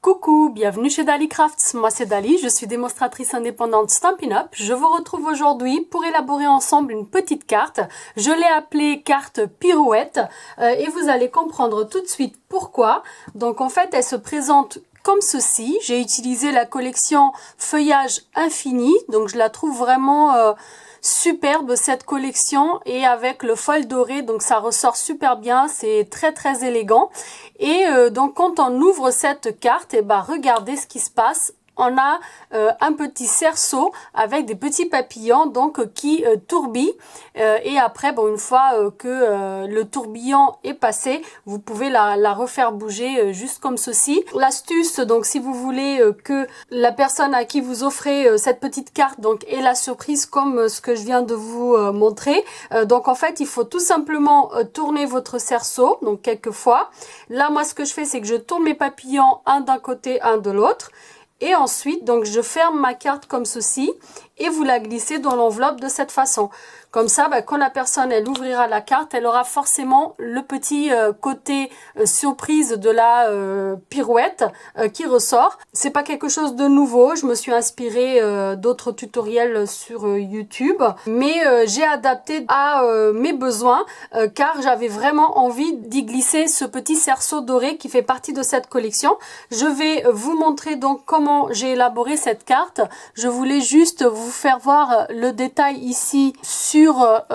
Coucou, bienvenue chez Dali Crafts, moi c'est Dali, je suis démonstratrice indépendante Stampin' Up. Je vous retrouve aujourd'hui pour élaborer ensemble une petite carte. Je l'ai appelée carte pirouette et vous allez comprendre tout de suite pourquoi. Donc en fait elle se présente comme ceci. J'ai utilisé la collection Feuillage Infini, donc je la trouve vraiment superbe cette collection, et avec le foil doré, donc ça ressort super bien, c'est très élégant. Et donc quand on ouvre cette carte, et regardez ce qui se passe. On a un petit cerceau avec des petits papillons donc qui tourbillent et après une fois que le tourbillon est passé, vous pouvez la refaire bouger juste comme ceci. L'astuce, donc si vous voulez que la personne à qui vous offrez cette petite carte donc ait la surprise comme ce que je viens de vous montrer, donc en fait il faut tout simplement tourner votre cerceau donc quelques fois. Là moi ce que je fais, c'est que je tourne mes papillons un d'un côté, un de l'autre. Et ensuite, donc je ferme ma carte comme ceci et vous la glissez dans l'enveloppe de cette façon. Comme ça, quand la personne elle ouvrira la carte, elle aura forcément le petit côté surprise de la pirouette qui ressort. C'est pas quelque chose de nouveau. Je me suis inspirée d'autres tutoriels sur YouTube, mais j'ai adapté à mes besoins car j'avais vraiment envie d'y glisser ce petit cerceau doré qui fait partie de cette collection. Je vais vous montrer donc comment j'ai élaboré cette carte. Je voulais juste vous faire voir le détail ici sur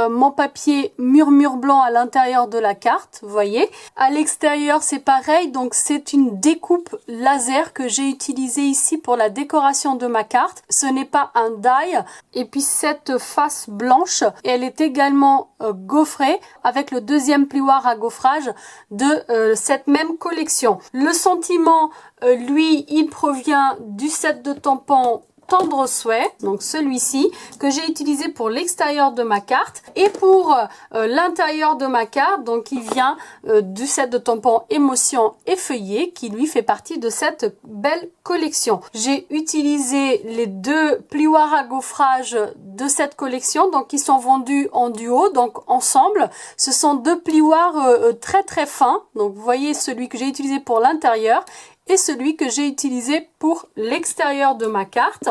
mon papier murmure blanc à l'intérieur de la carte, vous voyez. À l'extérieur c'est pareil, donc c'est une découpe laser que j'ai utilisée ici pour la décoration de ma carte. Ce n'est pas un die. Et puis cette face blanche, elle est également gaufrée avec le deuxième plioir à gaufrage de cette même collection. Le sentiment, lui, il provient du set de tampons Tendre Souhait, donc celui-ci que j'ai utilisé pour l'extérieur de ma carte, et pour l'intérieur de ma carte, donc il vient du set de tampons Émotion et Feuillet qui lui fait partie de cette belle collection. J'ai utilisé les deux plioirs à gaufrage de cette collection, donc ils sont vendus en duo, donc ensemble. Ce sont deux plioirs très fins, donc vous voyez celui que j'ai utilisé pour l'intérieur et celui que j'ai utilisé pour l'extérieur de ma carte.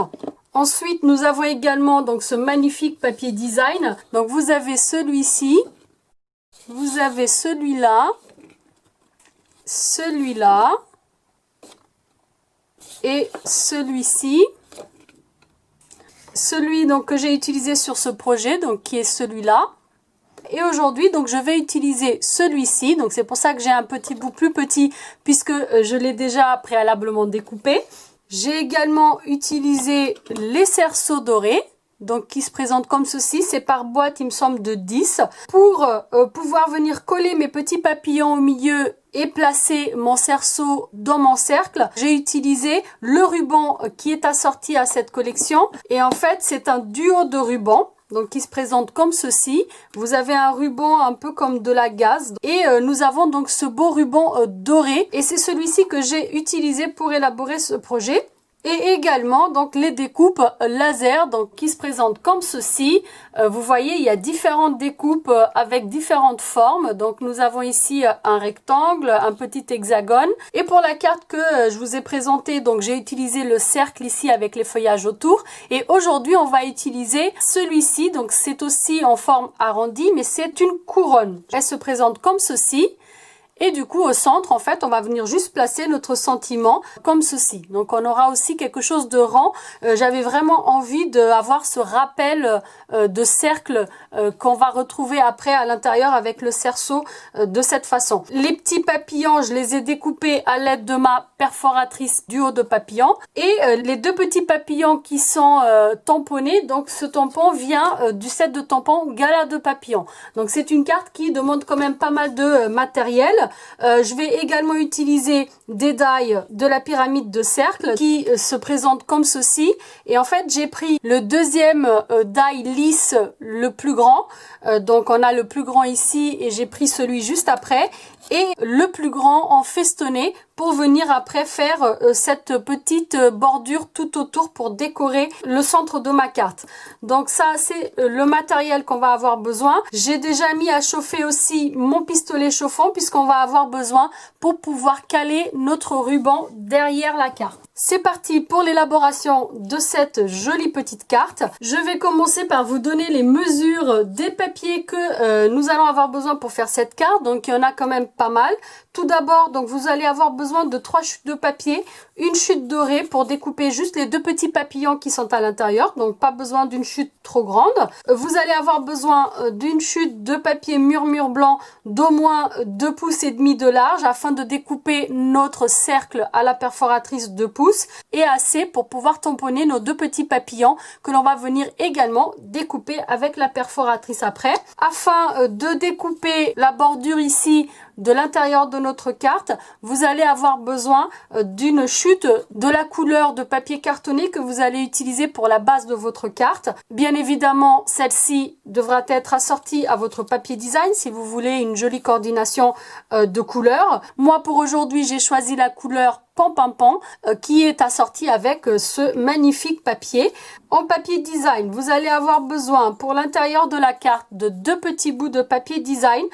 Ensuite, nous avons également donc ce magnifique papier design. Donc vous avez celui-ci, vous avez celui-là, celui-là et celui-ci. Celui donc que j'ai utilisé sur ce projet, donc qui est celui-là. Et aujourd'hui, donc je vais utiliser celui-ci. Donc c'est pour ça que j'ai un petit bout plus petit puisque je l'ai déjà préalablement découpé. J'ai également utilisé les cerceaux dorés, donc qui se présentent comme ceci. C'est par boîte, il me semble, de 10. Pour pouvoir venir coller mes petits papillons au milieu et placer mon cerceau dans mon cercle, j'ai utilisé le ruban qui est assorti à cette collection. Et en fait, c'est un duo de rubans. Donc qui se présente comme ceci. Vous avez un ruban un peu comme de la gaze et nous avons donc ce beau ruban doré, et c'est celui-ci que j'ai utilisé pour élaborer ce projet. Et également donc les découpes laser donc qui se présentent comme ceci. Vous voyez, il y a différentes découpes avec différentes formes. Donc nous avons ici un rectangle, un petit hexagone. Et pour la carte que je vous ai présentée, donc j'ai utilisé le cercle ici avec les feuillages autour. Et aujourd'hui on va utiliser celui-ci. Donc c'est aussi en forme arrondie, mais c'est une couronne. Elle se présente comme ceci. Et du coup, au centre, en fait, on va venir juste placer notre sentiment comme ceci. Donc, on aura aussi quelque chose de rond. J'avais vraiment envie d'avoir ce rappel de cercle qu'on va retrouver après à l'intérieur avec le cerceau de cette façon. Les petits papillons, je les ai découpés à l'aide de ma perforatrice duo de papillons. Et les deux petits papillons qui sont tamponnés, donc ce tampon vient du set de tampons Gala de papillons. Donc, c'est une carte qui demande quand même pas mal de matériel. Je vais également utiliser des die de la pyramide de cercle qui se présente comme ceci. Et en fait, j'ai pris le deuxième die lisse, le plus grand. Donc, on a le plus grand ici et j'ai pris celui juste après. Et le plus grand en festonné pour venir après faire cette petite bordure tout autour pour décorer le centre de ma carte. Donc ça, c'est le matériel qu'on va avoir besoin. J'ai déjà mis à chauffer aussi mon pistolet chauffant puisqu'on va va avoir besoin pour pouvoir caler notre ruban derrière la carte. C'est parti pour l'élaboration de cette jolie petite carte. Je vais commencer par vous donner les mesures des papiers que nous allons avoir besoin pour faire cette carte. Donc il y en a quand même pas mal. Tout d'abord, donc vous allez avoir besoin de 3 chutes de papier, une chute dorée pour découper juste les 2 petits papillons qui sont à l'intérieur. Donc pas besoin d'une chute trop grande. Vous allez avoir besoin d'une chute de papier murmure blanc d'au moins 2 pouces et demi de large afin de découper notre cercle à la perforatrice 2 pouces. Et assez pour pouvoir tamponner nos 2 petits papillons que l'on va venir également découper avec la perforatrice après. Afin de découper la bordure ici de l'intérieur de notre carte, vous allez avoir besoin d'une chute de la couleur de papier cartonné que vous allez utiliser pour la base de votre carte. Bien évidemment, celle-ci devra être assortie à votre papier design si vous voulez une jolie coordination de couleurs. Moi, pour aujourd'hui, j'ai choisi la couleur Pan qui est assortie avec ce magnifique papier. En papier design, vous allez avoir besoin pour l'intérieur de la carte de 2 petits bouts de papier design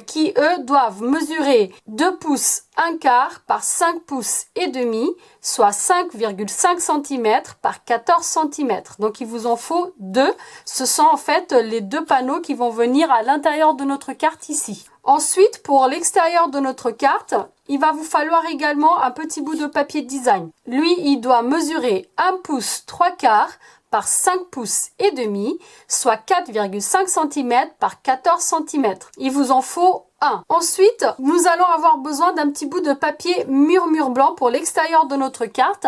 qui eux doivent mesurer 2 pouces 1/4 par 5 pouces et demi, soit 5,5 cm par 14 cm. Donc il vous en faut 2. Ce sont en fait les 2 panneaux qui vont venir à l'intérieur de notre carte ici. Ensuite, pour l'extérieur de notre carte, il va vous falloir également un petit bout de papier design. Lui, il doit mesurer 1 pouce 3/4 par 5 pouces et demi, soit 4,5 cm par 14 cm. Il vous en faut 1. Ensuite, nous allons avoir besoin d'un petit bout de papier murmure blanc pour l'extérieur de notre carte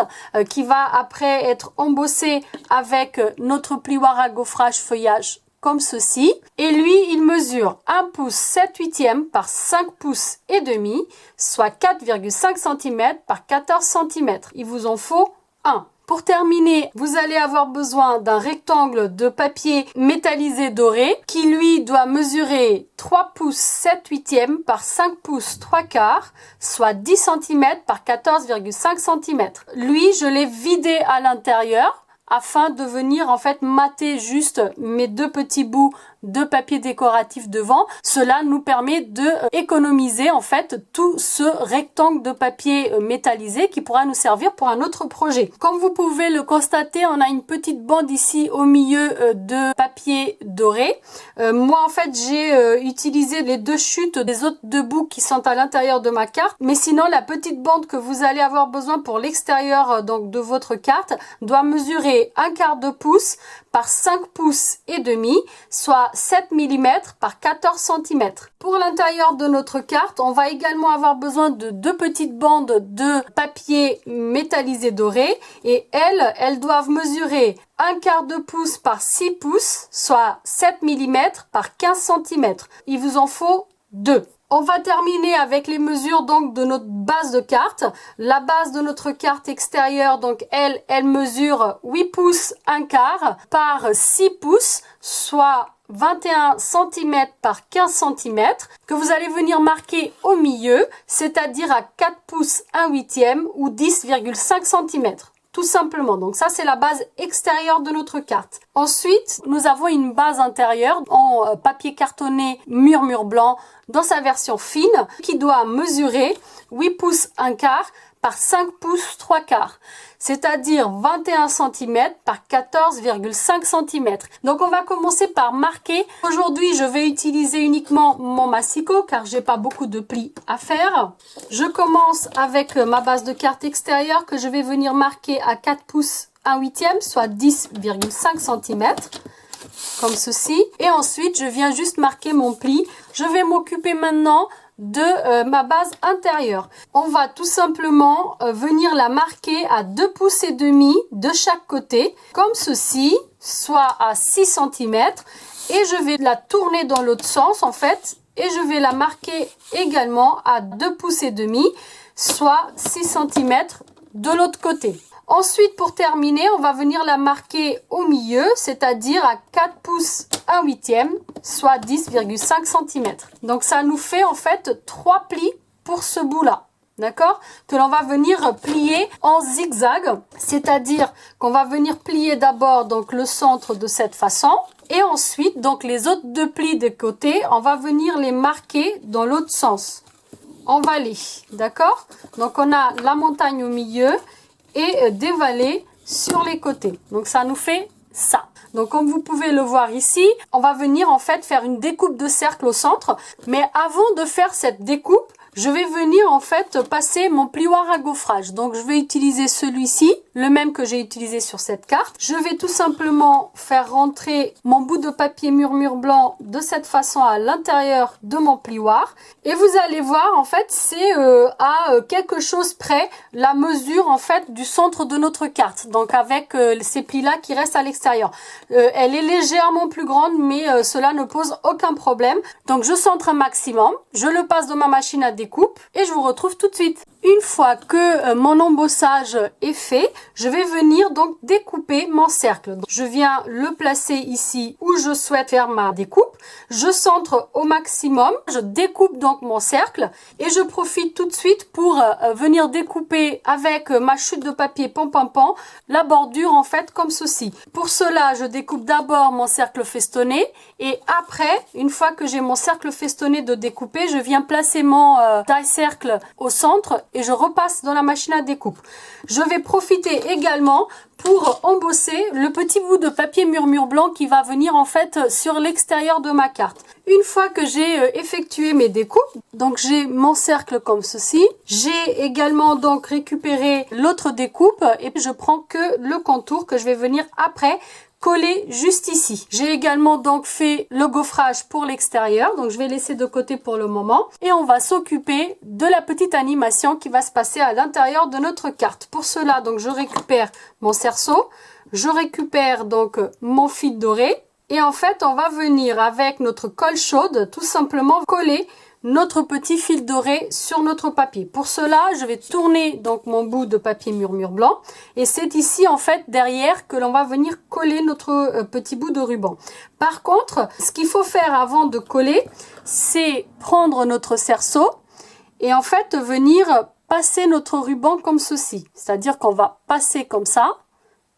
qui va après être embossé avec notre plioir à gaufrage feuillage comme ceci. Et lui, il mesure 1 pouce 7/8 par 5 pouces et demi, soit 4,5 cm par 14 cm. Il vous en faut 1. Pour terminer, vous allez avoir besoin d'un rectangle de papier métallisé doré qui lui doit mesurer 3 pouces 7/8 par 5 pouces 3/4, soit 10 cm par 14,5 cm. Lui, je l'ai vidé à l'intérieur afin de venir en fait mater juste mes 2 petits bouts de papier décoratif devant. Cela nous permet de économiser en fait tout ce rectangle de papier métallisé qui pourra nous servir pour un autre projet. Comme vous pouvez le constater, on a une petite bande ici au milieu de papier doré. Moi en fait j'ai utilisé les 2 chutes des autres 2 bouts qui sont à l'intérieur de ma carte, mais sinon la petite bande que vous allez avoir besoin pour l'extérieur donc de votre carte doit mesurer 1/4 de pouce par 5 pouces et demi, soit 7 mm par 14 cm. Pour l'intérieur de notre carte, on va également avoir besoin de 2 petites bandes de papier métallisé doré et elles doivent mesurer 1/4 de pouce par 6 pouces, soit 7 mm par 15 cm. Il vous en faut 2. On va terminer avec les mesures donc de notre base de carte. La base de notre carte extérieure, donc elle mesure 8 pouces 1/4 par 6 pouces, soit 21 cm par 15 cm, que vous allez venir marquer au milieu, c'est-à-dire à 4 pouces 1/8 ou 10,5 cm. Tout simplement. Donc ça, c'est la base extérieure de notre carte. Ensuite, nous avons une base intérieure en papier cartonné murmure blanc dans sa version fine qui doit mesurer 8 pouces 1/4 par 5 pouces 3/4, c'est-à-dire 21 cm par 14,5 cm. Donc on va commencer par marquer. Aujourd'hui, je vais utiliser uniquement mon massicot car j'ai pas beaucoup de plis à faire. Je commence avec ma base de carte extérieure que je vais venir marquer à 4 pouces 1/8, soit 10,5 cm. Comme ceci. Et ensuite, je viens juste marquer mon pli. Je vais m'occuper maintenant de ma base intérieure. On va tout simplement venir la marquer à 2 pouces et demi de chaque côté, comme ceci, soit à 6 cm. Et je vais la tourner dans l'autre sens en fait. Et je vais la marquer également à 2 pouces et demi, soit 6 cm de l'autre côté. Ensuite, pour terminer, on va venir la marquer au milieu, c'est-à-dire à 4 pouces 1/8, soit 10,5 cm. Donc ça nous fait en fait 3 plis pour ce bout-là. D'accord? Que l'on va venir plier en zigzag, c'est-à-dire qu'on va venir plier d'abord donc le centre de cette façon et ensuite donc les autres 2 plis de côté, on va venir les marquer dans l'autre sens. en vallée, d'accord? Donc on a la montagne au milieu et des vallées sur les côtés. Donc ça nous fait ça. Donc comme vous pouvez le voir ici, on va venir en fait faire une découpe de cercle au centre. Mais avant de faire cette découpe, je vais venir en fait passer mon plioir à gaufrage. Donc je vais utiliser celui-ci, le même que j'ai utilisé sur cette carte. Je vais tout simplement faire rentrer mon bout de papier murmure blanc de cette façon à l'intérieur de mon plioir. Et vous allez voir en fait c'est à quelque chose près la mesure en fait du centre de notre carte. Donc avec ces plis là qui restent à l'extérieur. Elle est légèrement plus grande mais cela ne pose aucun problème. Donc je centre un maximum, je le passe dans ma machine à découpe et je vous retrouve tout de suite. Une fois que mon embossage est fait, je vais venir donc découper mon cercle. Donc, je viens le placer ici où je souhaite faire ma découpe. Je centre au maximum, je découpe donc mon cercle et je profite tout de suite pour venir découper avec ma chute de papier pan la bordure en fait comme ceci. Pour cela, je découpe d'abord mon cercle festonné et après, une fois que j'ai mon cercle festonné de découper, je viens placer mon die cercle au centre et je repasse dans la machine à découpe. Je vais profiter également pour embosser le petit bout de papier murmure blanc qui va venir en fait sur l'extérieur de ma carte. Une fois que j'ai effectué mes découpes, donc j'ai mon cercle comme ceci, j'ai également donc récupéré l'autre découpe et je prends que le contour que je vais venir après coller juste ici. J'ai également donc fait le gaufrage pour l'extérieur, donc je vais laisser de côté pour le moment et on va s'occuper de la petite animation qui va se passer à l'intérieur de notre carte. Pour cela, donc je récupère mon cerceau, je récupère donc mon fil doré et en fait on va venir avec notre colle chaude tout simplement coller notre petit fil doré sur notre papier. Pour cela, je vais tourner donc mon bout de papier murmure blanc et c'est ici en fait derrière que l'on va venir coller notre petit bout de ruban. Par contre, ce qu'il faut faire avant de coller, c'est prendre notre cerceau et en fait venir passer notre ruban comme ceci. C'est-à-dire qu'on va passer comme ça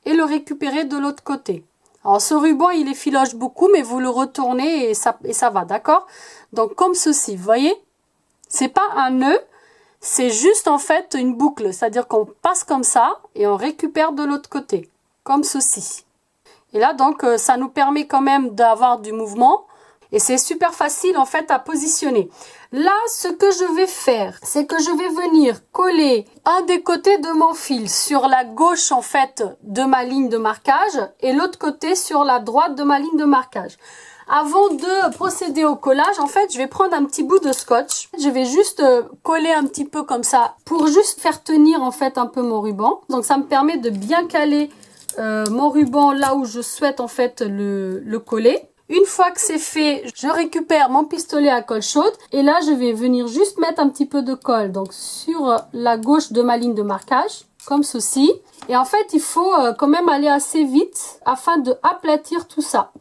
et le récupérer de l'autre côté. Alors ce ruban il effiloche beaucoup mais vous le retournez et ça va, d'accord? Donc comme ceci, vous voyez? C'est pas un nœud, c'est juste en fait une boucle, c'est-à-dire qu'on passe comme ça et on récupère de l'autre côté, comme ceci. Et là donc ça nous permet quand même d'avoir du mouvement et c'est super facile en fait à positionner. Là ce que je vais faire, c'est que je vais venir coller un des côtés de mon fil sur la gauche en fait de ma ligne de marquage et l'autre côté sur la droite de ma ligne de marquage. Avant de procéder au collage, en fait, je vais prendre un petit bout de scotch. Je vais juste coller un petit peu comme ça pour juste faire tenir en fait un peu mon ruban. Donc ça me permet de bien caler mon ruban là où je souhaite en fait le coller. Une fois que c'est fait, je récupère mon pistolet à colle chaude et là je vais venir juste mettre un petit peu de colle donc sur la gauche de ma ligne de marquage comme ceci. Et en fait, il faut quand même aller assez vite afin de aplatir tout ça.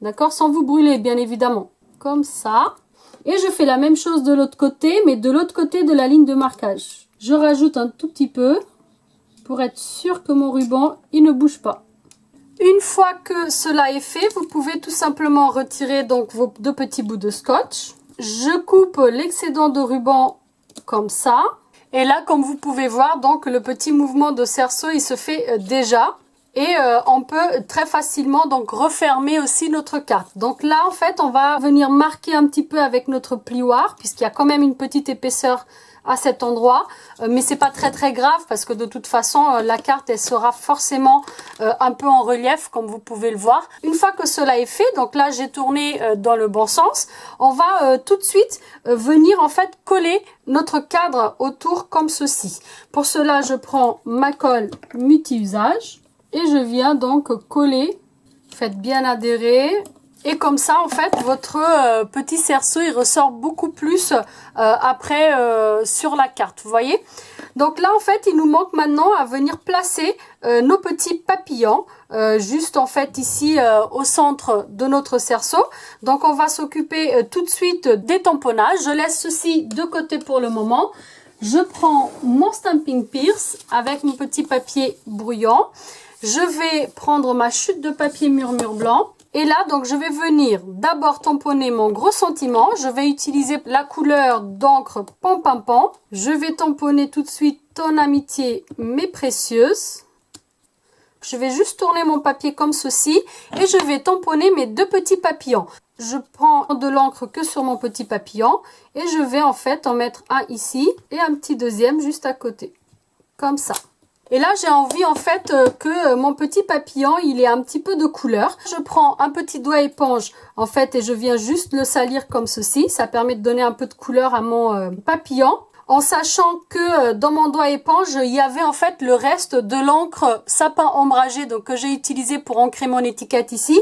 D'accord? Sans vous brûler, bien évidemment. Comme ça. Et je fais la même chose de l'autre côté, mais de l'autre côté de la ligne de marquage. Je rajoute un tout petit peu pour être sûr que mon ruban, il ne bouge pas. Une fois que cela est fait, vous pouvez tout simplement retirer donc vos deux petits bouts de scotch. Je coupe l'excédent de ruban comme ça. Et là, comme vous pouvez voir, donc le petit mouvement de cerceau, il se fait déjà. Et on peut très facilement donc refermer aussi notre carte. Donc là en fait on va venir marquer un petit peu avec notre plioir puisqu'il y a quand même une petite épaisseur à cet endroit. Mais c'est pas très grave parce que de toute façon la carte elle sera forcément un peu en relief comme vous pouvez le voir. Une fois que cela est fait, donc là j'ai tourné dans le bon sens, on va tout de suite venir en fait coller notre cadre autour comme ceci. Pour cela je prends ma colle multi-usage. Et je viens donc coller, faites bien adhérer. Et comme ça, en fait, votre petit cerceau, il ressort beaucoup plus après sur la carte, vous voyez. Donc là, en fait, il nous manque maintenant à venir placer nos petits papillons, juste en fait ici au centre de notre cerceau. Donc on va s'occuper tout de suite des tamponnages. Je laisse ceci de côté pour le moment. Je prends mon Stampin' Pierce avec mon petit papier brouillant. Je vais prendre ma chute de papier murmure blanc Et là, donc, je vais venir d'abord tamponner mon gros sentiment. Je vais utiliser la couleur d'encre Pan Pan Pan. Je vais tamponner tout de suite Ton amitié, mes précieuses. Je vais juste tourner mon papier comme ceci et je vais tamponner mes deux petits papillons. Je prends de l'encre que sur mon petit papillon et je vais en fait en mettre un ici et un petit deuxième juste à côté. Comme ça. Et là, j'ai envie en fait que mon petit papillon, il ait un petit peu de couleur. Je prends un petit doigt éponge en fait et je viens juste le salir comme ceci. Ça permet de donner un peu de couleur à mon papillon. En sachant que dans mon doigt éponge, il y avait en fait le reste de l'encre sapin ombragé donc que j'ai utilisé pour ancrer mon étiquette ici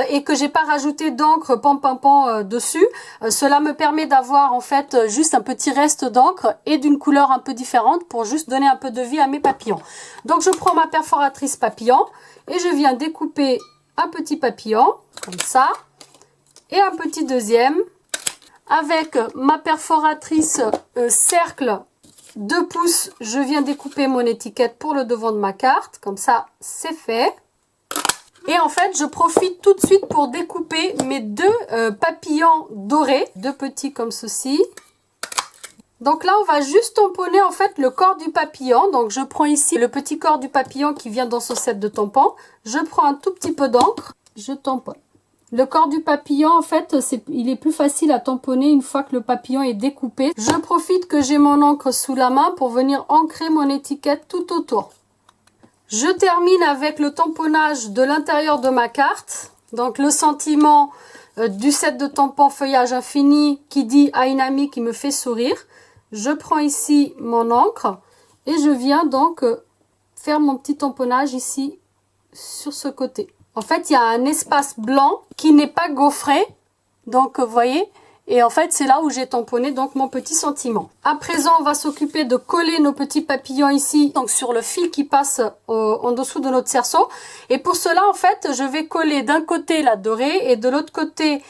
et que j'ai pas rajouté d'encre Pan Pan Pan dessus. Cela me permet d'avoir en fait juste un petit reste d'encre et d'une couleur un peu différente pour juste donner un peu de vie à mes papillons. Donc je prends ma perforatrice papillon et je viens découper un petit papillon comme ça et un petit deuxième. Avec ma perforatrice cercle 2 pouces, je viens découper mon étiquette pour le devant de ma carte. Comme ça, c'est fait. Et en fait, je profite tout de suite pour découper mes deux papillons dorés. Deux petits comme ceci. Donc là, on va juste tamponner en fait le corps du papillon. Donc je prends ici le petit corps du papillon qui vient dans ce set de tampons. Je prends un tout petit peu d'encre. Je tamponne. Le corps du papillon, en fait, il est plus facile à tamponner une fois que le papillon est découpé. Je profite que j'ai mon encre sous la main pour venir ancrer mon étiquette tout autour. Je termine avec le tamponnage de l'intérieur de ma carte. Donc le sentiment du set de tampons feuillage infini qui dit à une amie qui me fait sourire. Je prends ici mon encre et je viens donc faire mon petit tamponnage ici sur ce côté. En fait, il y a un espace blanc qui n'est pas gaufré. Donc, vous voyez. Et en fait, c'est là où j'ai tamponné donc mon petit sentiment. À présent, on va s'occuper de coller nos petits papillons ici. Donc, sur le fil qui passe en dessous de notre cerceau. Et pour cela, en fait, je vais coller d'un côté la dorée et de l'autre côté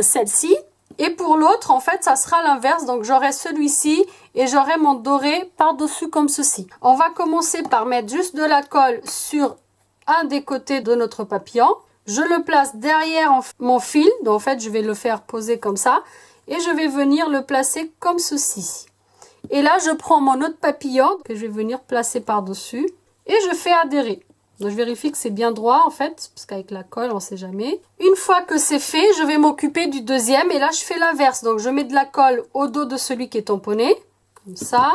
celle-ci. Et pour l'autre, en fait, ça sera l'inverse. Donc, j'aurai celui-ci et j'aurai mon doré par-dessus comme ceci. On va commencer par mettre juste de la colle sur un des côtés de notre papillon. Je le place derrière mon fil. Donc en fait, je vais le faire poser comme ça. Et je vais venir le placer comme ceci. Et là, je prends mon autre papillon que je vais venir placer par-dessus. Et je fais adhérer. Donc je vérifie que c'est bien droit en fait. Parce qu'avec la colle, on ne sait jamais. Une fois que c'est fait, je vais m'occuper du deuxième. Et là, je fais l'inverse. Donc je mets de la colle au dos de celui qui est tamponné. Comme ça.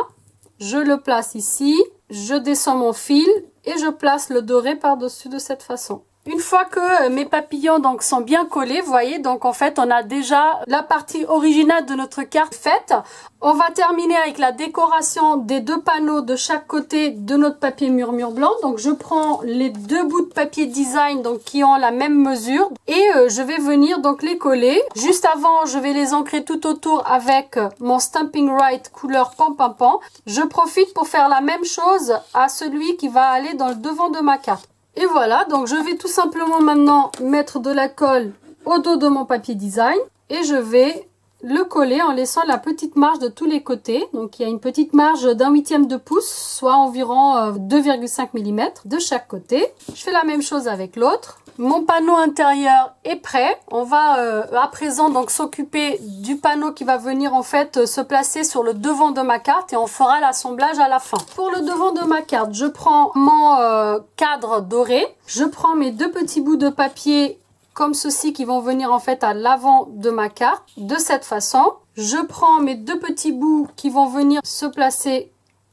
Je le place ici. Je descends mon fil. Et je place le doré par-dessus de cette façon. Une fois que mes papillons donc sont bien collés, vous voyez, donc en fait on a déjà la partie originale de notre carte faite. On va terminer avec la décoration des deux panneaux de chaque côté de notre papier murmure blanc. Donc je prends les deux bouts de papier design donc qui ont la même mesure et je vais venir donc les coller. Juste avant, je vais les ancrer tout autour avec mon Stampin' Right couleur Pan Pan Pan. Je profite pour faire la même chose à celui qui va aller dans le devant de ma carte. Et voilà, donc je vais tout simplement maintenant mettre de la colle au dos de mon papier design et je vais le coller en laissant la petite marge de tous les côtés. Donc il y a une petite marge d'1/8 de pouce, soit environ 2,5 mm de chaque côté. Je fais la même chose avec l'autre. Mon panneau intérieur est prêt. On va à présent donc s'occuper du panneau qui va venir en fait se placer sur le devant de ma carte et on fera l'assemblage à la fin. Pour le devant de ma carte, je prends mon cadre doré. Je prends mes deux petits bouts de papier comme ceci qui vont venir en fait à l'avant de ma carte de cette façon. Je prends mes deux petits bouts qui vont venir se placer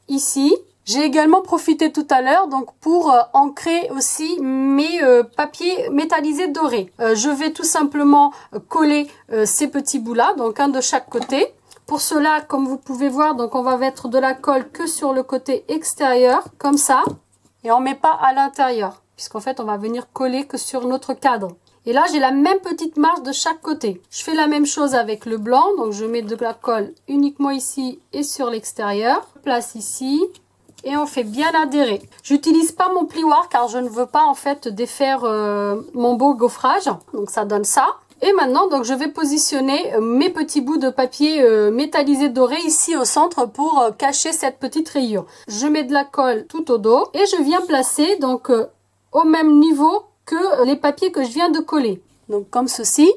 ici. J'ai également profité tout à l'heure donc pour ancrer aussi mes papiers métallisés dorés. Je vais tout simplement coller ces petits bouts là, donc un de chaque côté. Pour cela, comme vous pouvez voir, donc on va mettre de la colle que sur le côté extérieur, comme ça. Et on ne met pas à l'intérieur, puisqu'en fait on va venir coller que sur notre cadre. Et là, j'ai la même petite marge de chaque côté. Je fais la même chose avec le blanc, donc je mets de la colle uniquement ici et sur l'extérieur. Je place ici. Et on fait bien adhérer. J'utilise pas mon plioir car je ne veux pas en fait défaire mon beau gaufrage. Donc ça donne ça. Et maintenant donc je vais positionner mes petits bouts de papier métallisé doré ici au centre pour cacher cette petite rayure. Je mets de la colle tout au dos et je viens placer donc au même niveau que les papiers que je viens de coller. donc comme ceci.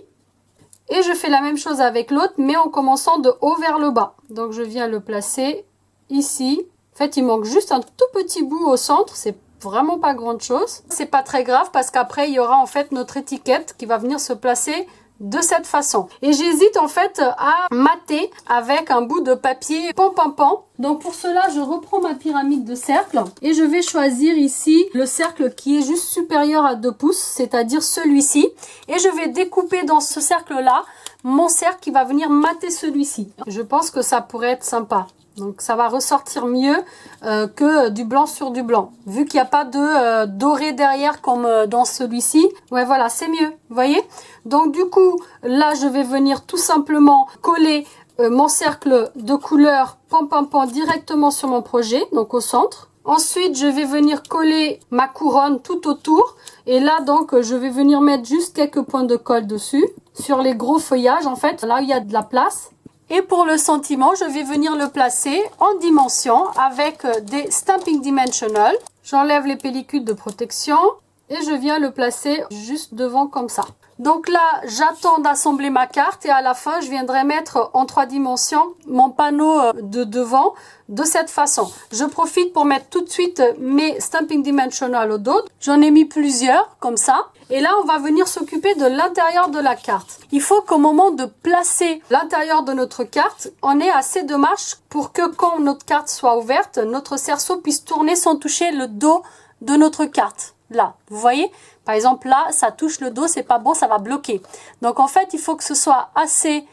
Et je fais la même chose avec l'autre, mais en commençant de haut vers le bas. Donc je viens le placer ici. En fait, il manque juste un tout petit bout au centre, c'est vraiment pas grande chose. C'est pas très grave parce qu'après, il y aura en fait notre étiquette qui va venir se placer de cette façon. Et j'hésite en fait à mater avec un bout de papier pan. Donc pour cela, je reprends ma pyramide de cercles et je vais choisir ici le cercle qui est juste supérieur à 2 pouces, c'est-à-dire celui-ci. Et je vais découper dans ce cercle-là mon cercle qui va venir mater celui-ci. Je pense que ça pourrait être sympa. Donc ça va ressortir mieux que du blanc sur du blanc. Vu qu'il n'y a pas de doré derrière comme dans celui-ci. Ouais, voilà, c'est mieux. Vous voyez? Donc du coup, là, je vais venir tout simplement coller mon cercle de couleur pan directement sur mon projet, donc au centre. Ensuite, je vais venir coller ma couronne tout autour. Et là, donc, je vais venir mettre juste quelques points de colle dessus. Sur les gros feuillages, en fait, là où il y a de la place. Et pour le sentiment, je vais venir le placer en dimension avec des Stampin' Dimensional. J'enlève les pellicules de protection et je viens le placer juste devant comme ça. Donc là, j'attends d'assembler ma carte et à la fin, je viendrai mettre en 3 dimensions mon panneau de devant de cette façon. Je profite pour mettre tout de suite mes Stampin' Dimensional au dos. J'en ai mis plusieurs comme ça. Et là, on va venir s'occuper de l'intérieur de la carte. Il faut qu'au moment de placer l'intérieur de notre carte, on ait assez de marge pour que quand notre carte soit ouverte, notre cerceau puisse tourner sans toucher le dos de notre carte. Là, vous voyez? Par exemple, là, ça touche le dos, c'est pas bon, ça va bloquer. Donc, en fait, il faut que ce soit assez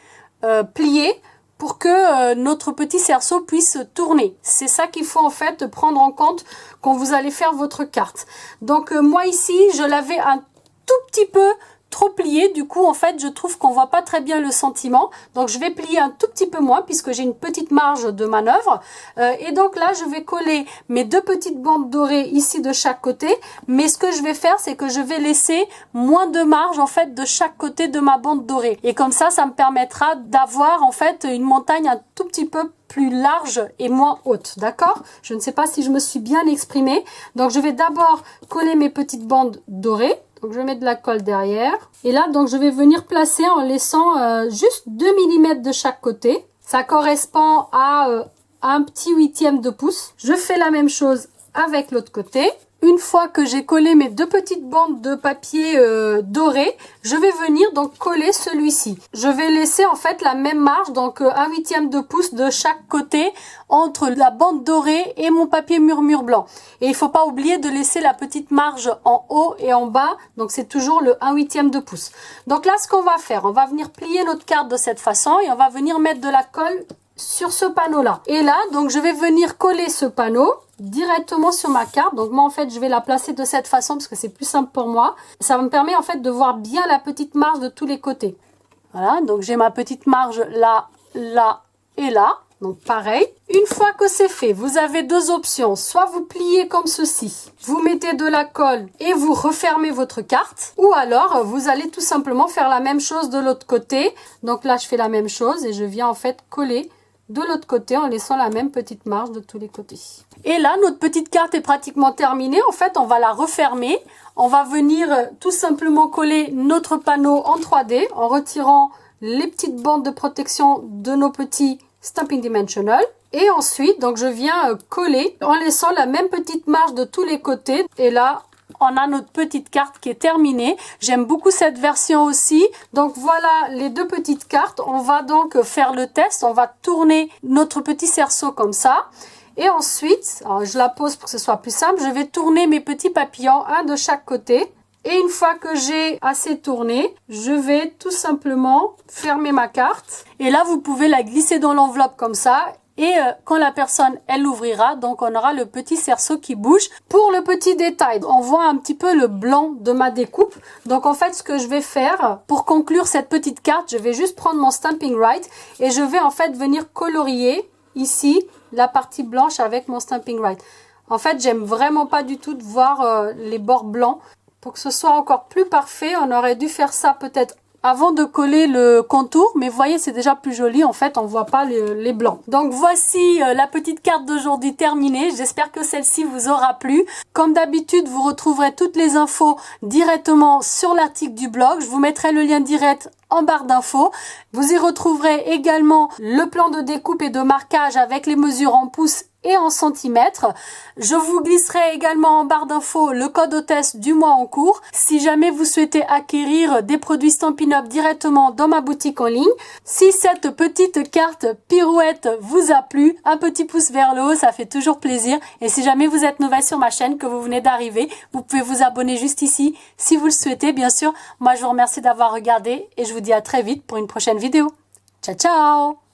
plié pour que notre petit cerceau puisse tourner. C'est ça qu'il faut en fait prendre en compte quand vous allez faire votre carte. Donc, moi ici, je l'avais un tout petit peu trop plié, du coup en fait je trouve qu'on voit pas très bien le sentiment, donc je vais plier un tout petit peu moins puisque j'ai une petite marge de manœuvre et donc là je vais coller mes 2 petites bandes dorées ici de chaque côté, mais ce que je vais faire c'est que je vais laisser moins de marge en fait de chaque côté de ma bande dorée et comme ça me permettra d'avoir en fait une montagne un tout petit peu plus large et moins haute, d'accord? Je ne sais pas si je me suis bien exprimée, donc je vais d'abord coller mes petites bandes dorées. Donc je vais mettre de la colle derrière. Et là, donc je vais venir placer en laissant juste 2 mm de chaque côté. Ça correspond à un petit 1/8 de pouce. Je fais la même chose avec l'autre côté. Une fois que j'ai collé mes 2 petites bandes de papier doré, je vais venir donc coller celui-ci. Je vais laisser en fait la même marge, donc 1/8 de pouce de chaque côté entre la bande dorée et mon papier murmure blanc. Et il faut pas oublier de laisser la petite marge en haut et en bas, donc c'est toujours le 1/8 de pouce. Donc là, ce qu'on va faire, on va venir plier notre carte de cette façon et on va venir mettre de la colle sur ce panneau là. Et là, donc je vais venir coller ce panneau directement sur ma carte. Donc moi en fait je vais la placer de cette façon parce que c'est plus simple pour moi. Ça me permet en fait de voir bien la petite marge de tous les côtés. Voilà, donc j'ai ma petite marge là, là et là. Donc pareil. Une fois que c'est fait, vous avez 2 options. Soit vous pliez comme ceci, vous mettez de la colle et vous refermez votre carte. Ou alors vous allez tout simplement faire la même chose de l'autre côté. Donc là je fais la même chose et je viens en fait coller de l'autre côté en laissant la même petite marge de tous les côtés. Et là, notre petite carte est pratiquement terminée. En fait, on va la refermer. On va venir tout simplement coller notre panneau en 3D en retirant les petites bandes de protection de nos petits Stampin' Dimensional. Et ensuite, donc je viens coller en laissant la même petite marge de tous les côtés. Et là, on a notre petite carte qui est terminée. J'aime beaucoup cette version aussi. Donc voilà les 2 petites cartes. On va donc faire le test. On va tourner notre petit cerceau comme ça. Et ensuite, alors je la pose pour que ce soit plus simple, je vais tourner mes petits papillons, un de chaque côté. Et une fois que j'ai assez tourné, je vais tout simplement fermer ma carte. Et là, vous pouvez la glisser dans l'enveloppe comme ça. Et quand la personne, elle l'ouvrira, donc on aura le petit cerceau qui bouge. Pour le petit détail, on voit un petit peu le blanc de ma découpe. Donc en fait, ce que je vais faire, pour conclure cette petite carte, je vais juste prendre mon Stampin' Right et je vais en fait venir colorier ici la partie blanche avec mon Stampin' Right. En fait, j'aime vraiment pas du tout de voir les bords blancs. Pour que ce soit encore plus parfait, on aurait dû faire ça peut-être avant de coller le contour, mais vous voyez c'est déjà plus joli, en fait on voit pas les blancs. Donc voici la petite carte d'aujourd'hui terminée, j'espère que celle-ci vous aura plu. Comme d'habitude vous retrouverez toutes les infos directement sur l'article du blog, je vous mettrai le lien direct en barre d'infos. Vous y retrouverez également le plan de découpe et de marquage avec les mesures en pouces et en centimètres. Je vous glisserai également en barre d'infos le code hôtesse du mois en cours si jamais vous souhaitez acquérir des produits Stampin' Up directement dans ma boutique en ligne. Si cette petite carte pirouette vous a plu, un petit pouce vers le haut, ça fait toujours plaisir. Et si jamais vous êtes nouvelle sur ma chaîne, que vous venez d'arriver, vous pouvez vous abonner juste ici si vous le souhaitez, bien sûr. Moi, je vous remercie d'avoir regardé et je vous dis à très vite pour une prochaine vidéo. Ciao, ciao!